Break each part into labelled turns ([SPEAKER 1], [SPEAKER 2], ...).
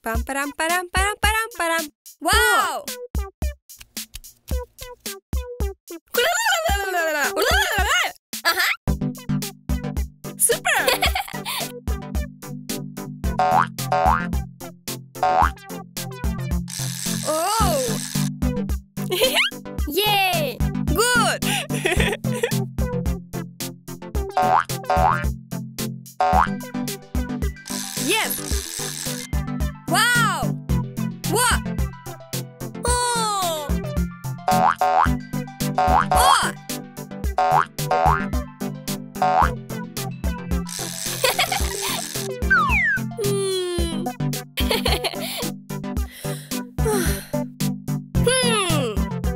[SPEAKER 1] Pam, param, param, param, param, param. Wow! Aha! Super! Oh! Yay! Good! Yes! Wow! What? Oh! Oh!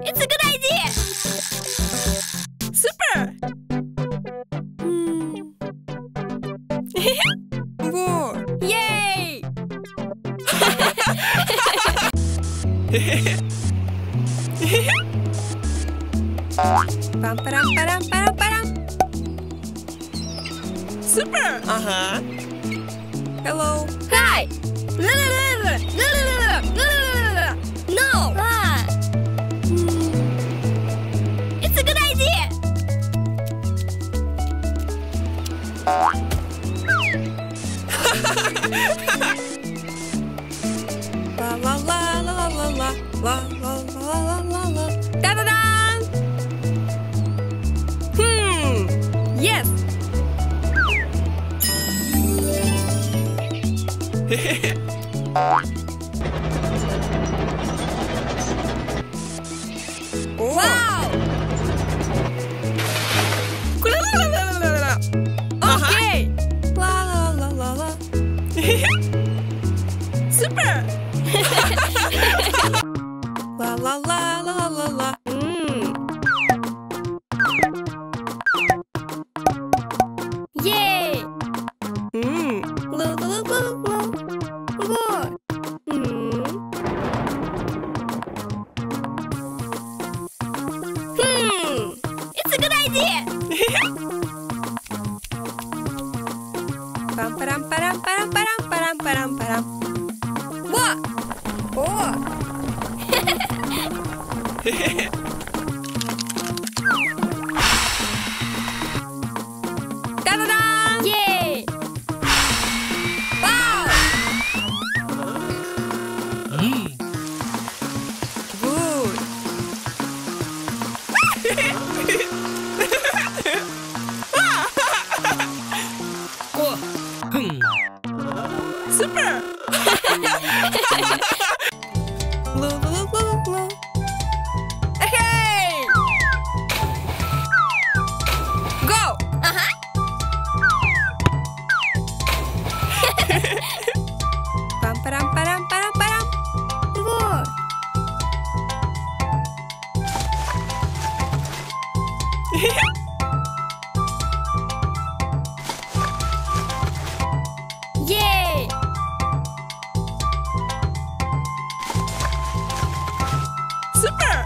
[SPEAKER 1] It's a good idea! Super! More! Yay! Pam, param, param, param, param. Super!
[SPEAKER 2] Uh-huh.
[SPEAKER 1] Hello. Hi! No! It's a good idea! La la la la la la la la la la la la. Da da da! Yes! Wow! Okay! La la la la la. Super! La la la la la la. Yay! La la la la la. Good. It's a good idea. Pam param param param param param param param. What? Oh. Da da da! Yay! Wow! Good. Super! Blue, blue, blue, blue. Hey! Go! Uh-huh. Pam, param, param, param, param. Good. Yay! Super!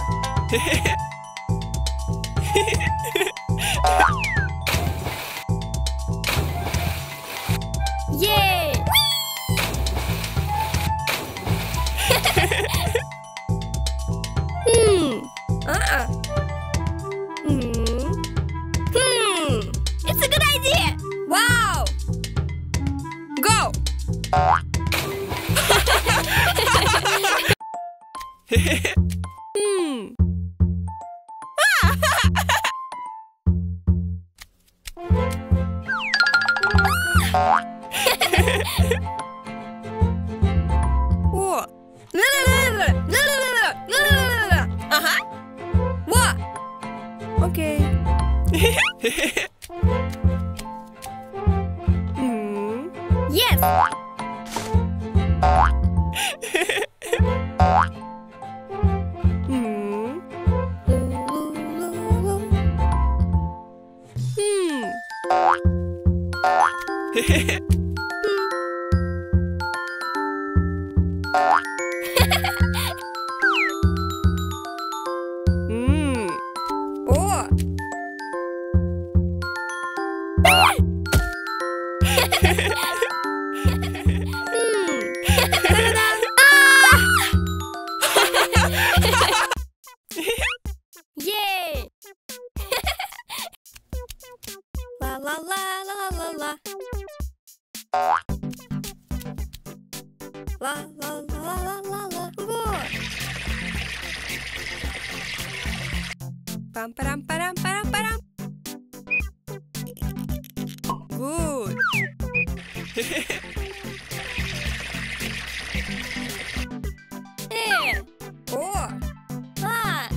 [SPEAKER 1] Yay! It's a good idea! Wow! Go! What? Uh-huh. What? Okay. Yes. Oh. Ta-da-da! La la la la la la. Good. Pam param param param param. Good. 4, 5.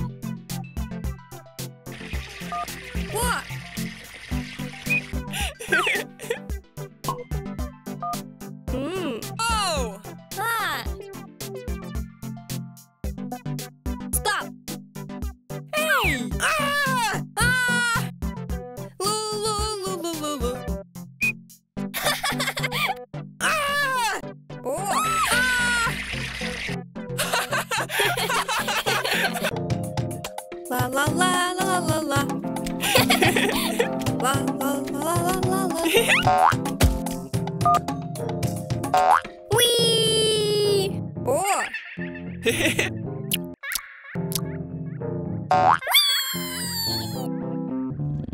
[SPEAKER 1] What? Oh! 5. Stop! Hey! Ah! Ah! Lulu. Ah! 4. Ah! La la la la la la. La la la la la la. Wee! 4.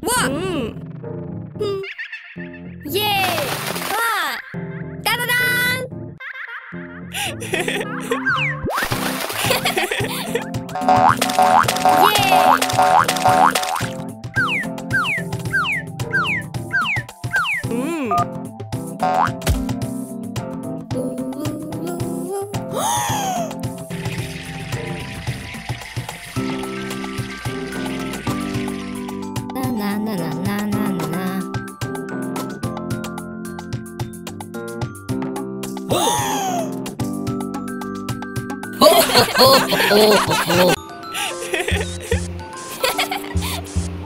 [SPEAKER 1] What? Yay! 5. Da-da-dan! Na na na na na na na.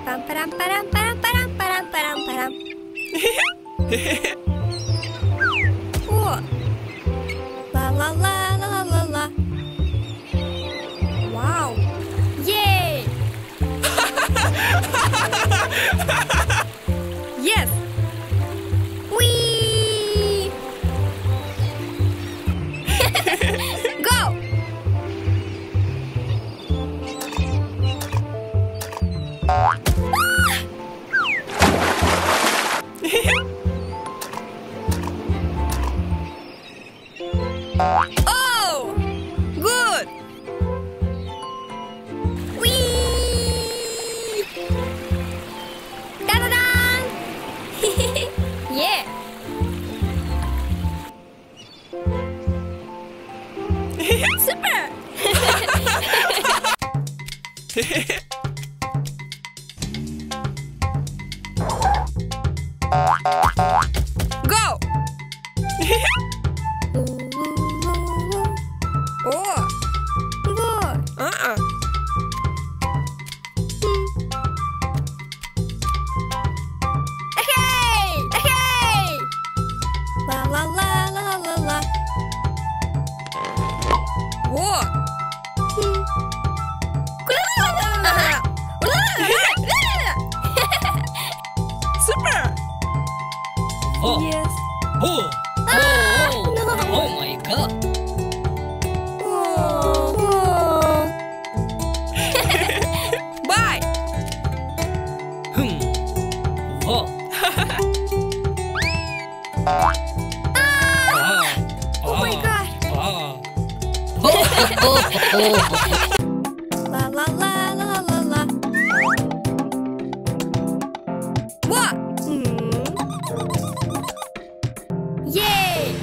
[SPEAKER 1] Pam param param param param param param param. Oh. La la la la la la. Wow. Yay. Yes. Wee. Go. Oh! Good! Whee! Da-da-dan! Yeah! Super! Go! Oh! Good! Hey! Hey! La la la la la la. What? Super!
[SPEAKER 2] Oh.
[SPEAKER 1] Yes.
[SPEAKER 2] Oh!
[SPEAKER 1] Ah,
[SPEAKER 2] Oh!
[SPEAKER 1] no.
[SPEAKER 2] Oh my god!
[SPEAKER 1] Oh. Bye.
[SPEAKER 2] Oh!
[SPEAKER 1] Ah!
[SPEAKER 2] Ah!
[SPEAKER 1] Oh my God.
[SPEAKER 2] Ah!
[SPEAKER 1] La la la la la la. What? Yay!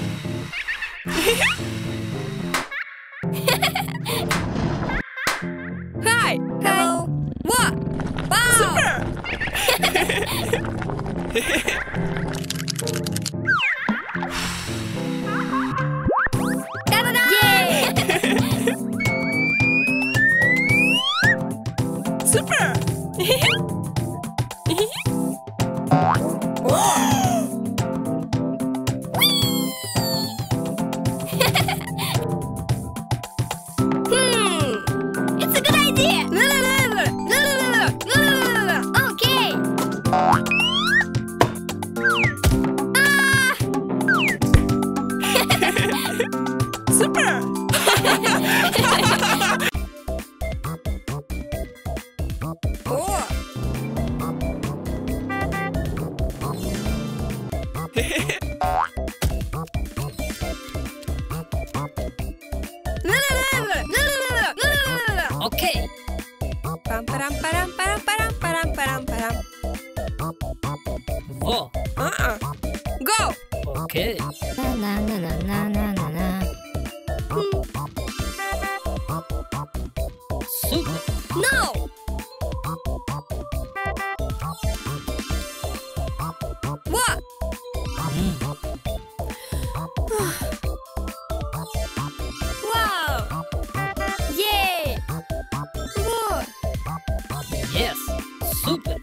[SPEAKER 1] Hi. Hello. What? Wow. Super. Da-da-da! Yay! Super. It's a good idea. Okay. Super. Oh.
[SPEAKER 2] Okay.
[SPEAKER 1] Pam, param, param, param, param, param, param, param.
[SPEAKER 2] Whoa.
[SPEAKER 1] Go!
[SPEAKER 2] Okay.
[SPEAKER 3] Na na na na na na na.
[SPEAKER 2] Super.
[SPEAKER 1] No! What? Wow! Yay! More!
[SPEAKER 2] Yes. Super.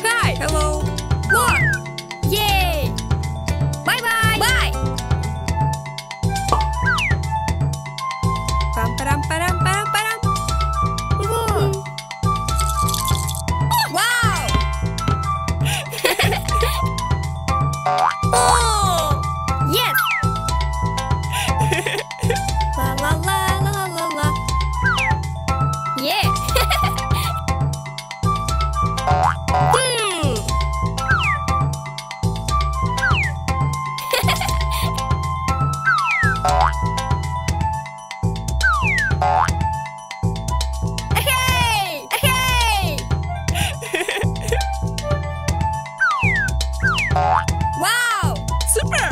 [SPEAKER 1] Hi! Hello! What? Yay! Bye-bye! Bye! Pam, param, param, param, param. Whoa. Wow! Oh! Yes! La la la la la la. Yeah! Hey! Hey! Wow! Super!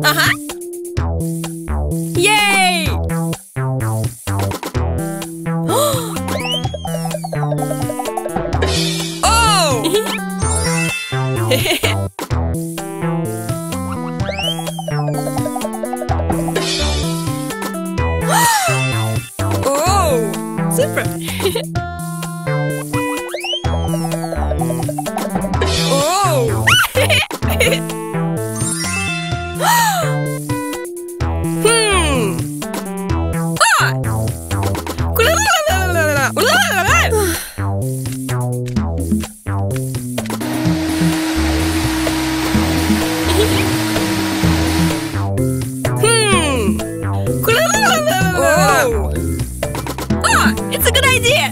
[SPEAKER 1] Uh-huh. Yay! Oh! Oh! Super! Oh! It's a good idea!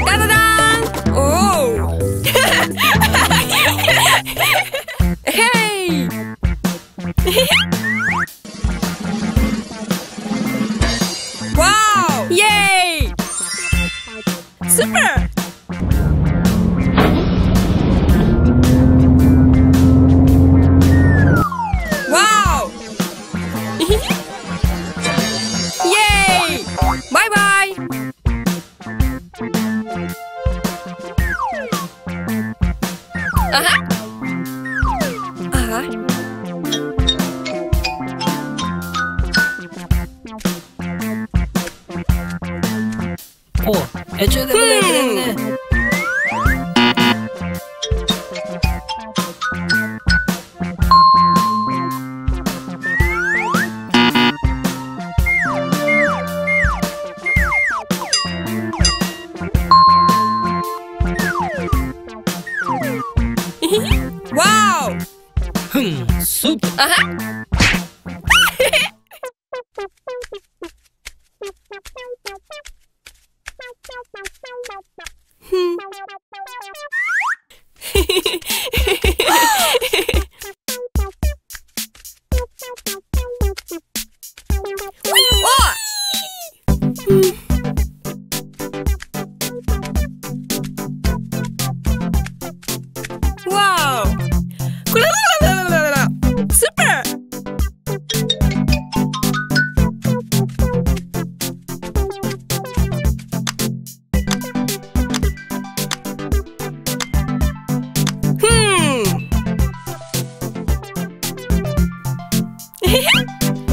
[SPEAKER 1] Da-da-da! Oh! Hey! Wow! Yay! Super! Wow! Yay! Bye-bye! Uh-huh. Uh-huh.
[SPEAKER 2] Oh, hecho de
[SPEAKER 1] Wow!
[SPEAKER 2] Super.
[SPEAKER 1] Uh-huh. Wow! Super!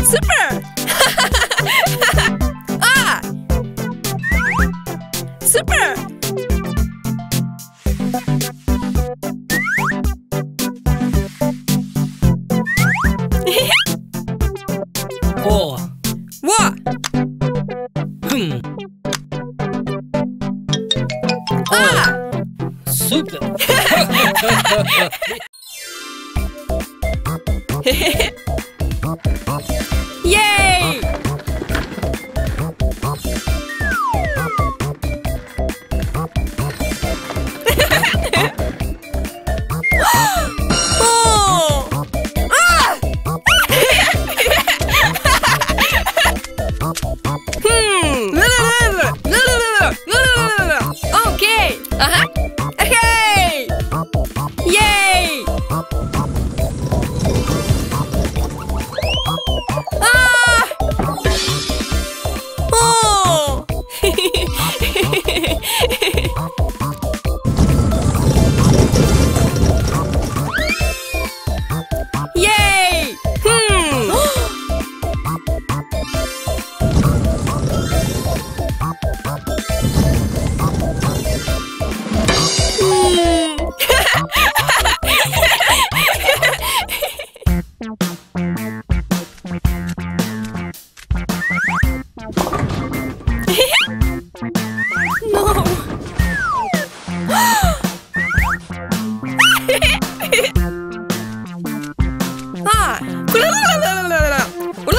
[SPEAKER 1] Super! Ah! Super!
[SPEAKER 2] Oh.
[SPEAKER 1] What?
[SPEAKER 2] Hmm.
[SPEAKER 1] Yay! Oh! Ah! Okay. Hey! Yay! Ah! Oh! Yay! No. Ah.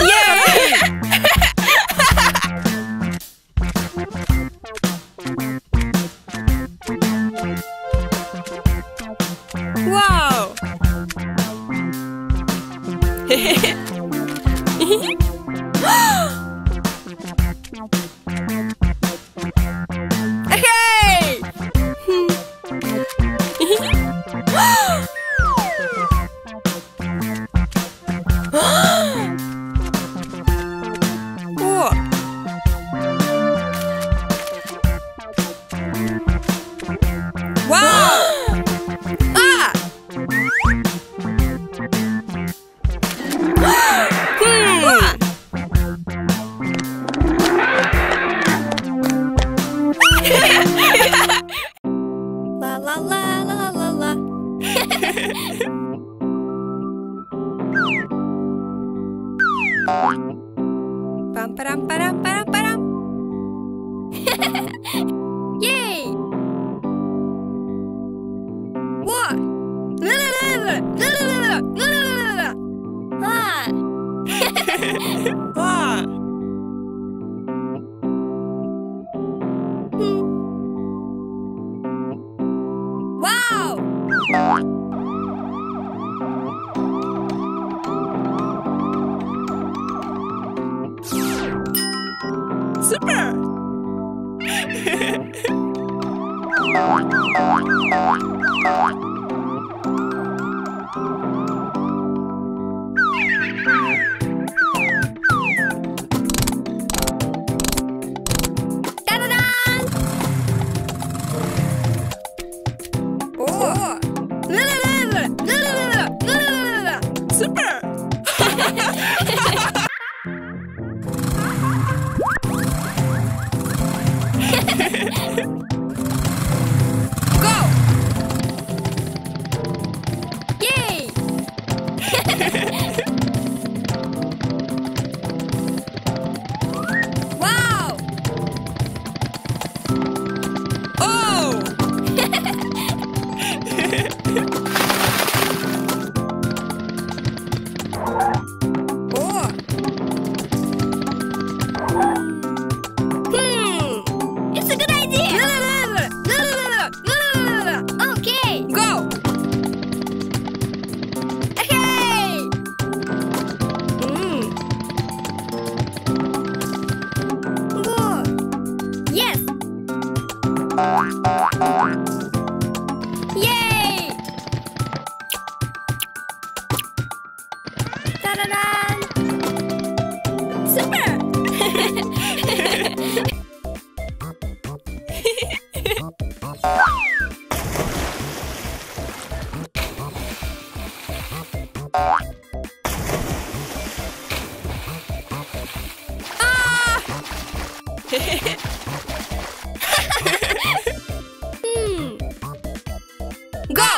[SPEAKER 1] Yay! Wow. Hey! Oh. Wow! Ah! La la la la la la. Pam param param param param. Yay! What? La la la la la la la la la. Ah. Ah. Wow! Super! Ta-da-da! Oh! Super! Go! Yay! Wow! Oh! Oh! It's a good idea! Okay! Go! Hey! Go! Yes! Yay! Ta-da-da! Super! Ah! Go!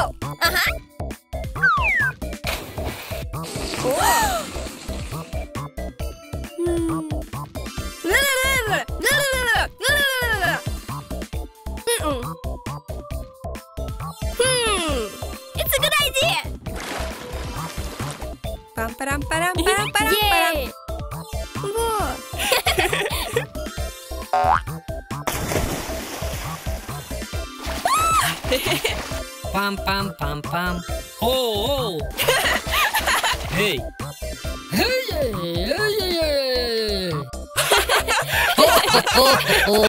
[SPEAKER 1] Парам, парам, парам, парам, парам, парам.
[SPEAKER 3] Ей!
[SPEAKER 1] Вот.
[SPEAKER 2] Пам-пам-пам-пам. О-о! Эй! Эй-эй-эй-эй-эй-эй!